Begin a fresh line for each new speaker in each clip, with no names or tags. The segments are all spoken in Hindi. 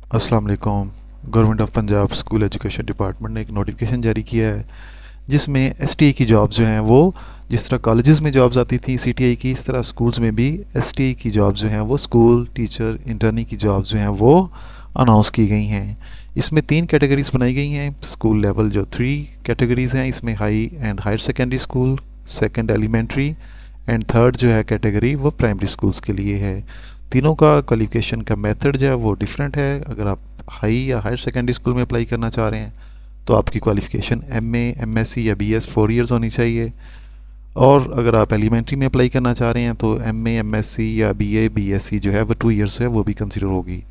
अस्सलाम वालेकुम। Government of Punjab school education department ने एक नोटिफिकेशन जारी किया है जिसमें एसटीई की जॉब्स जो हैं वो जिस तरह कॉलेजेस में जॉब्स आती थी सीटीआई की, इस तरह स्कूल्स में भी एसटीई की जॉब्स जो हैं वो स्कूल टीचर इंटर्नी की जॉब्स जो हैं वो अनाउंस की गई हैं। इसमें 3 कैटेगरीज बनाई गई हैं। स्कूल लेवल जो 3 कैटेगरीज हैं, इसमें high and higher secondary school, second elementary and third जो है कैटेगरी वो प्राइमरी स्कूल्स के लिए है। तीनों का क्वालिफिकेशन का मेथड जो है वो डिफरेंट है। अगर आप हाई या हायर सेकेंडरी स्कूल में अप्लाई करना चाह रहे हैं तो आपकी क्वालिफिकेशन एमए, एमएससी या बीएस 4 इयर्स होनी चाहिए। और अगर आप एलिमेंट्री में अप्लाई करना चाह रहे हैं तो एमए, एमएससी या बीए, बीएससी जो है वो 2 इयर्स है, वो भी कंसिडर होगी।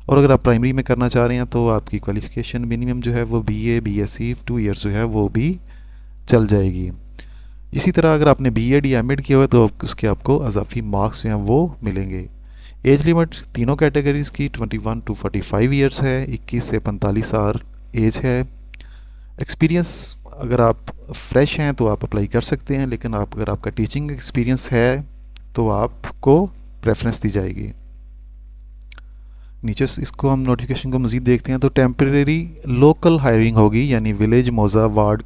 और अगर आप प्राइमरी में करना चाह रहे हैं तो आपकी क्वालिफिकेशन मिनिमम जो है वो बीए, बीएससी 2 इयर्स जो है वो भी चल जाएगी। इसी तरह अगर आपने बीएड या एमएड किया हुआ है तो उसके आपको अजाफी मार्क्स जो हैं वो मिलेंगे। एज लिमिट तीनों कैटेगरीज की 21 टू 45 ईयर्स है, 21 से 45 साल एज है। एक्सपीरियंस अगर आप फ्रेश हैं तो आप अप्लाई कर सकते हैं, लेकिन अगर आपका टीचिंग एक्सपीरियंस है तो आपको प्रेफरेंस दी जाएगी। नीचे इसको हम नोटिफिकेशन को मज़ीद देखते हैं तो टेम्परेरी लोकल हायरिंग होगी, यानी विलेज, मौज़ा, वार्ड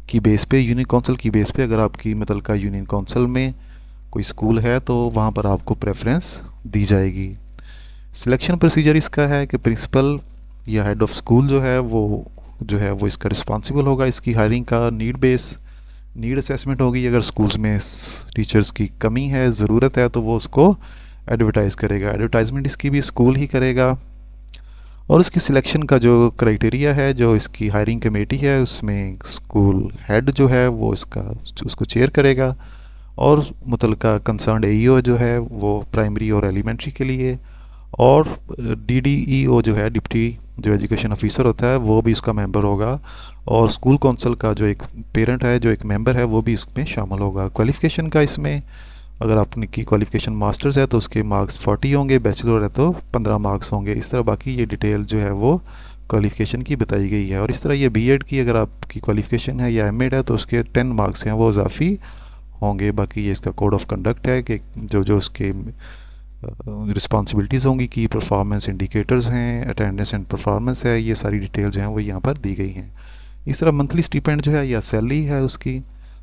की बेस पे, यूनियन काउंसिल की बेस पे। अगर आपकी मुतलका यूनियन काउंसिल में कोई स्कूल है तो वहाँ पर आपको प्रेफरेंस दी जाएगी। सिलेक्शन प्रोसीजर इसका है कि प्रिंसिपल या हेड ऑफ स्कूल जो है वो इसका रिस्पॉन्सिबल होगा। इसकी हायरिंग का नीड असेसमेंट होगी। अगर स्कूल्स में टीचर्स की कमी है, ज़रूरत है, तो वो उसको एडवर्टाइज़ करेगा। एडवर्टाइजमेंट इसकी भी स्कूल ही करेगा। और इसकी सिलेक्शन का जो क्राइटेरिया है, जो इसकी हायरिंग कमेटी है, उसमें स्कूल हेड जो है वो उसको चेयर करेगा। और मुतलका कंसर्न एईओ जो है वो प्राइमरी और एलिमेंट्री के लिए, और डीडीईओ जो है डिप्टी जो एजुकेशन ऑफिसर होता है वो भी इसका मेंबर होगा। और स्कूल काउंसिल का जो एक पेरेंट है, जो एक मेंबर है, वो भी इसमें शामिल होगा। क्वालिफ़िकेशन का इसमें अगर आपने की क्वालिफ़िकेशन मास्टर्स है तो उसके मार्क्स 40 होंगे, बैचलर है तो 15 मार्क्स होंगे। इस तरह बाकी ये डिटेल जो है वो क्वालिफ़िकेशन की बताई गई है। और इस तरह ये बीएड की अगर आपकी क्वालिफ़िकेशन है या एमएड है तो उसके 10 मार्क्स हैं वो इजाफी होंगे। बाकी ये इसका कोड ऑफ कंडक्ट है कि जो जो उसके रिस्पॉन्सिबिलिटीज़ होंगी, की परफॉर्मेंस इंडिकेटर्स हैं, अटेंडेंस एंड परफॉर्मेंस है, ये सारी डिटेल जो हैं वो यहाँ पर दी गई हैं। इस तरह मंथली स्टिपेंड जो है या सैलरी है उसकी,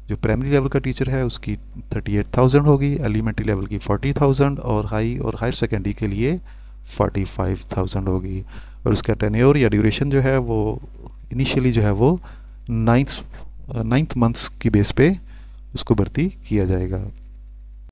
जो प्राइमरी लेवल का टीचर है उसकी 38,000 होगी, एलिमेंट्री लेवल की 40,000 और हाई और हायर सेकेंडरी के लिए 45,000 होगी। और उसका टेन्योर या ड्यूरेशन जो है वो इनिशियली जो है वो नाइन्थ मंथ्स की बेस पे उसको भर्ती किया जाएगा।